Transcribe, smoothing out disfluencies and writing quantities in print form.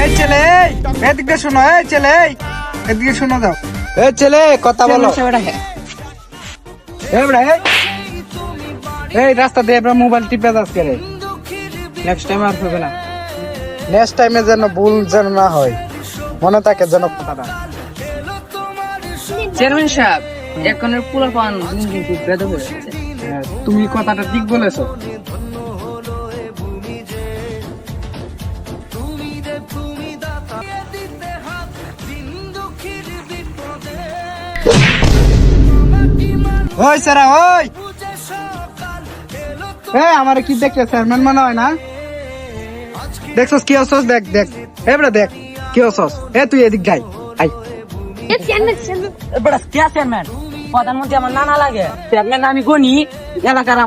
এই ছেলে এদিকে শোনো, এই ছেলে এদিকে শোনো যাও। এই ছেলে কথা বলো। এই রাস্তা দিয়ে এবার মোবাইল টিপে যাচ্ছে রে। নেক্সট টাইম আর হবে না। নেক্সট টাইমে যেন ভুল যেন না হয়, মনে থাকে যেন কথাটা। চেয়ারম্যান সাহেব, এখনের পুরো পান কিন্তু বেদ হয়ে গেছে। তুমি কথাটা ঠিক বলেছো। ওই স্যার ওই, আমার কি দেখতে চেয়ারম্যান মনে হয় না? দেখছস কি হছস? দেখ দেখ এবারে দেখ কি হছস। তুই এদিক যাই আই। চেয়ারম্যান, প্রধানমন্ত্রী আমার নানা লাগে। চেয়ারম্যান আমি গনি এলাকার